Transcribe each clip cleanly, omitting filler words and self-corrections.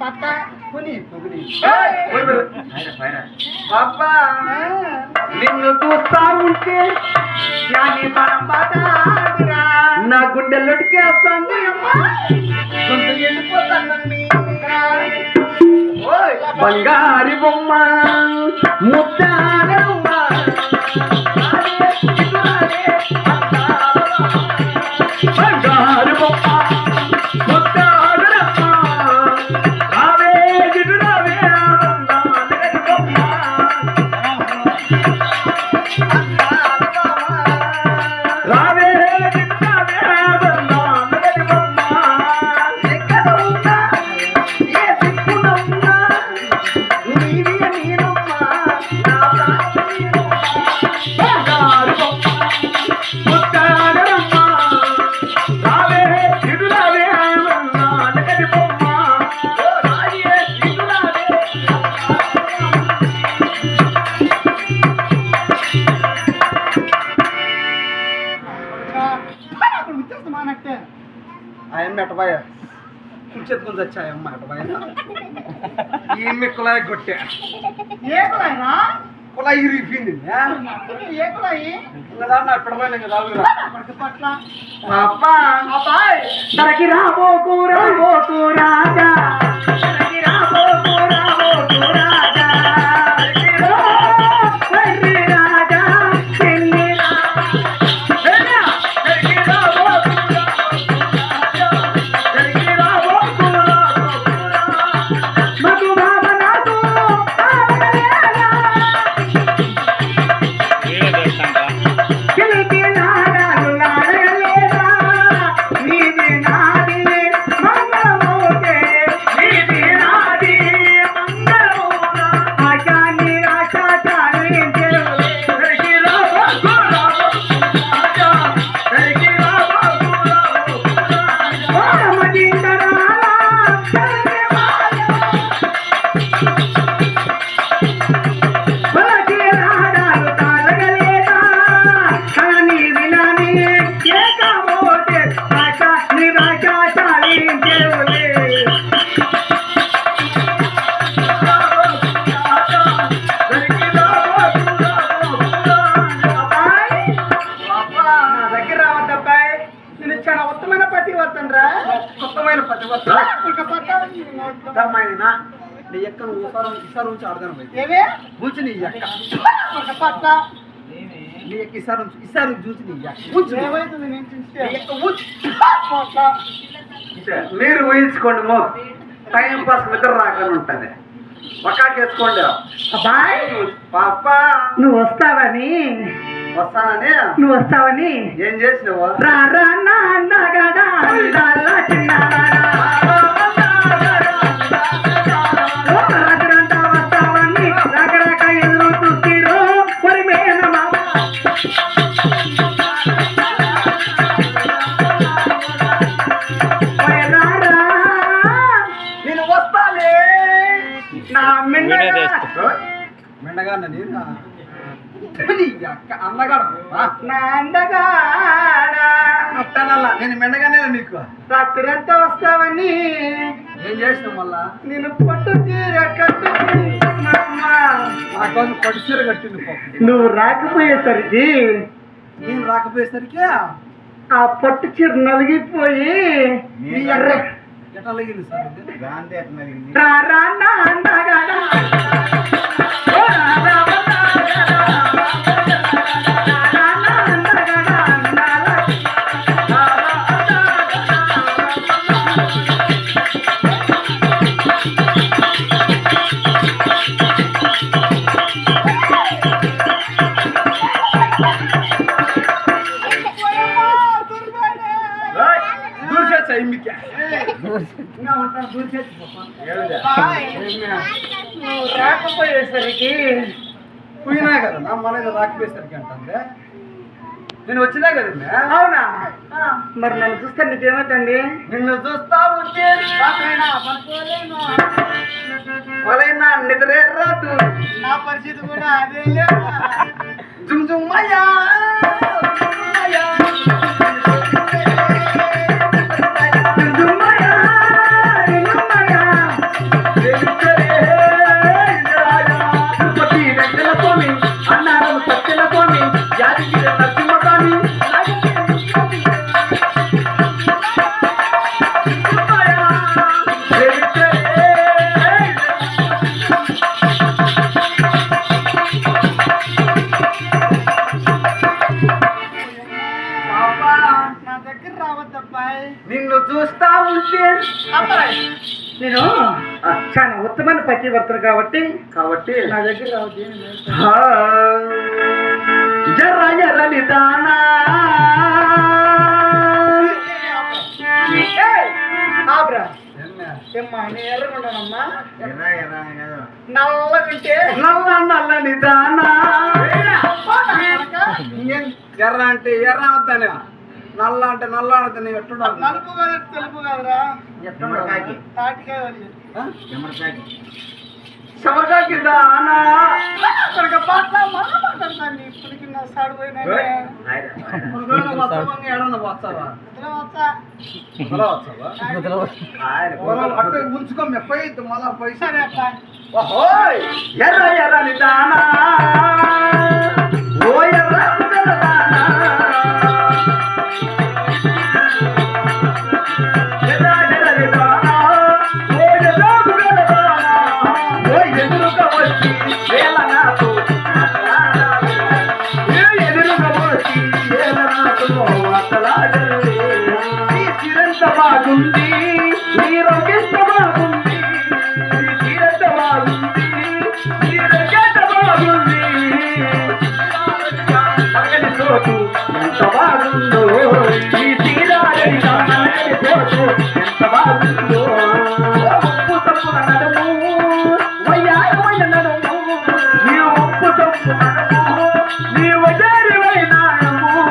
పట్ట కొని అబ్బా నిన్ను చూస్తా ఉంటే నా గుండెల్లోటికి వస్తుంది బంగారి బొమ్మ ముద్దాల బొమ్మ బంగారు బొమ్మ ముద్దాల రావే గిడురావే బొమ్మ రావే ఆయమ్మ ఎటబాయ కూర్చెత్తుకుని వచ్చా అమ్మ ఎటబాయ ఈమె కుళాయి కొట్టా ఏ కులాయినా కుళాయి ఇరిగిపోయింది ఏ కులాయి నా ఎప్పటిపోయినా కదా పట్ల అబ్బా అబ్బాయి తనకి రాబోకు రాబోకు రాజా తనకి రాబోకు రాబోకు రాజా రాజా ఉత్తమైన పతివతండ్రా ఉత్తమైన పతివత ఇక పట్టమైనా నీ ఎక్క ఈసారి ఉంచి ఆడదాను ఏవే ఉంచి నీ ఎక్క ఒక పట్ట నీ ఎక్క ఈసారి చూసి నీ ఏమైతుంది నేను చూస్తే మీరు ఊహించుకోండి మో టైం పాస్ నిద్ర రాకుండా ఉంటుంది ఒక్కేసుకోండి అబ్బాయి పాప నువ్వు వస్తావని వస్తానని నువ్వు వస్తావని ఏం చేసినావు రా రా నా అన్నగాడా అందాల చిన్నగాడా రాత్రంతా వస్తావని రకరక ఎదురు చూసిరు మరి మేనమా నేను వస్తాలే నా మెండగా అన్నగాడు నా అందగాడా అట్టనల్లా నేను మెండగానే నీకు రాత్రంతా వస్తావని ఏం చేసినావు మళ్ళా నేను పట్టు చీర కట్టు నా కోసం పట్టు చీర కట్టింది నువ్వు రాకపోయేసరికి నేను రాకపోయేసరికి ఆ పట్టు చీర నలిగిపోయి ఎట్లా లగింది సార్ రా రా నా అందగాడా రాకపోయేసరికి పోయినా కదా మళ్ళీ రాకపోయేసరికి అంటే నేను వచ్చినా కదండి అవునా మరి నన్ను చూస్తే నీకేమైందండి నిన్ను చూస్తా ఉంటే వాళ్ళైనా నిద్రే రాదు నా పరిస్థితి కూడా అదే జుమ్ జుమ్ అయ్యా నేను చాలా ఉత్తమైన పతివర్తను కాబట్టి కాబట్టి నా దగ్గర రావద్దు. ఆ, ఎర్ర ఎర్రని దానా ఆబ్రా ఏమ్మా నేను ఎర్రగుంటానమ్మా, నల్లగుంటే నల్ల నల్లని దానా ఎర్ర అంటే ఎర్ర వద్దానే, నల్ల అంటే నల్ల అంటే ఎట్లుండాలి? నలుపు కాదు తెలుపు కాదురా, తాటికాయ సమకాకి దానా ఇప్పటికి నా సాడు పోయినా ఉంచుకో మెప్పై మళ్ళా పైసా ఎర్ర ఎర్రని దానా ఓ ఎర్ర దానా ఎర్ర ఎర్రని దానా ఓ ఎర్ర దానా ఓ ఎదురుగా వచ్చి వేల నాకు ఎదురుగా వచ్చి వేల నాకు అసలాడలే ఈ చిరంత బాగుంది ఈ రొకెంత బాగుంది ఈ చిరంత బాగుంది ఈ రొకెంత బాగుంది పక్కని చోటు ఎంత బాగుందో ఈ తీరాలని నల్లని చోటు ఎంత బాగుందో ఉప్పు తప్పుల నడుము వయ్యారమైన నడుము నీ ఉప్పు తప్పు నడుము నీ వజారివైన నడుము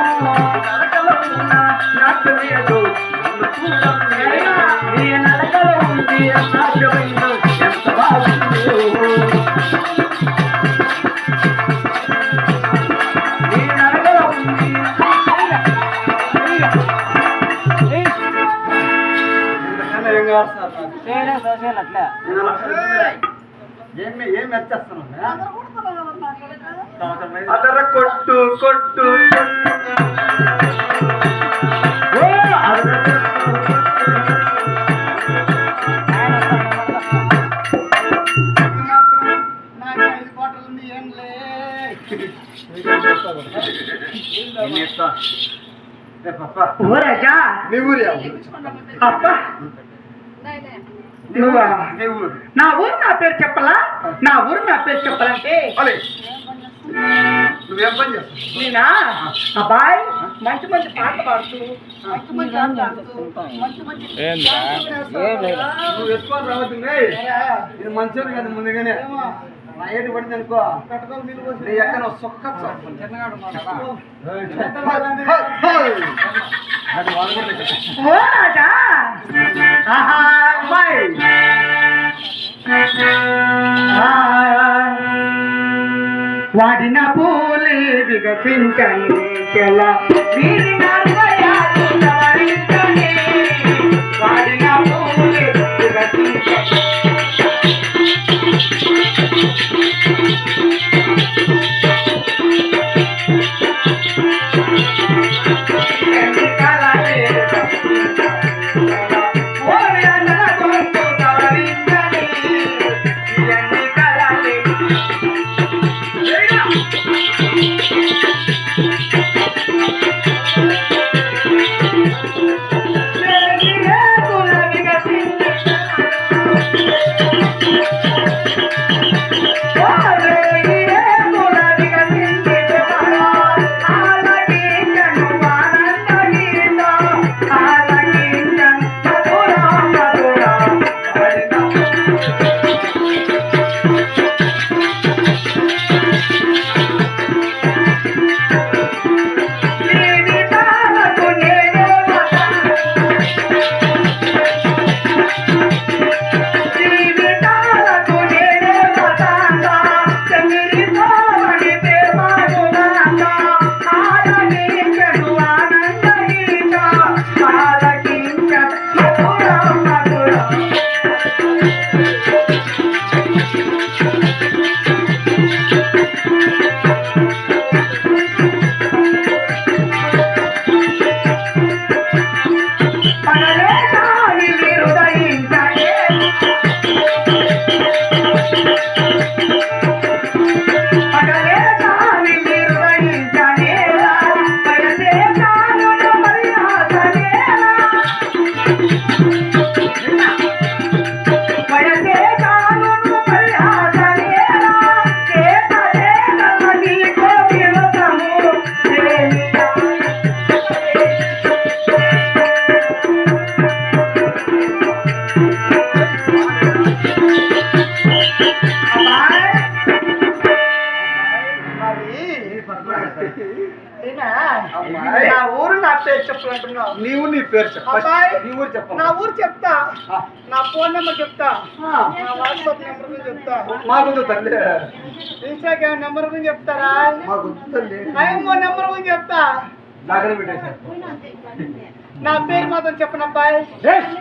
నడకలో ఉన్న నాట్యమేదో నన్ను చూడమే నీ నడకలో ఉంది నాట్యమైందో ఎంత బాగుందో నీ నడకలో ఉంది ఏం మెచ్చేస్తాను అదర కొట్టు కొట్టు ఓ అదర నాకు 5 కోటలు ఉంది ఏం లే. ఓ రాజా నీ ఊరి అబ్బా నువ్వా? నీ ఊరు నా ఊరు నా పేరు చెప్పలా? నా ఊరు నా పేరు చెప్పాలంటే అలే నువ్వేం పని చేస్తావు? నేనా అబ్బాయి మంచి మంచి పాటలు పాడుతూ మంచి మంచి ఆటలు ఆడుతూ, మంచి మంచి నువ్వు ఎత్తుకొని రావద్దు ఇది మంచిది కదా ముందుగానే నా ఏడు పడింది అనుకో నీ ఎక్కడ సొక్క ఓ రాజా ఆహా అమ్మాయి వాడిన పూలే వికసించని చెల వీరిన హృదయాలు సవరించని వాడిన పూలే వికసించని పేరు చెప్పాలంటున్నావు. నీవు నీ పేరు చెప్ప. అబ్బాయి, నీ ఊరు చెప్ప. నా ఊరు చెప్తా, ఆ. నా ఫోన్ నెంబర్ చెప్తా, ఆ. నా వాట్సాప్ నెంబర్ గురించి చెప్తా, మాకు తల్లి, ఇన్స్టాగ్రామ్ నెంబర్ గురించి చెప్తారా, మాకు తల్లి, ఐఎంఓ నెంబర్ గురించి చెప్తా. దగ్గర పెట్టేశారు. నా పేరు మాత్రం చెప్పను అబ్బాయి.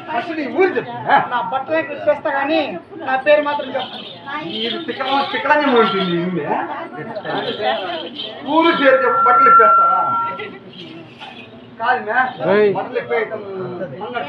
ఫస్ట్ నీ ఊరు చెప్పు. నా బట్టలు తెస్తా కానీ నా పేరు మాత్రం చెప్పను. ఇది తిక్కలనే ఉంటుంది. ఊరు పేరు చెప్పు, బట్టలు ఇప్పేస్తావా? కాదు మే, బట్టలు ఇప్పేయటం మంగళ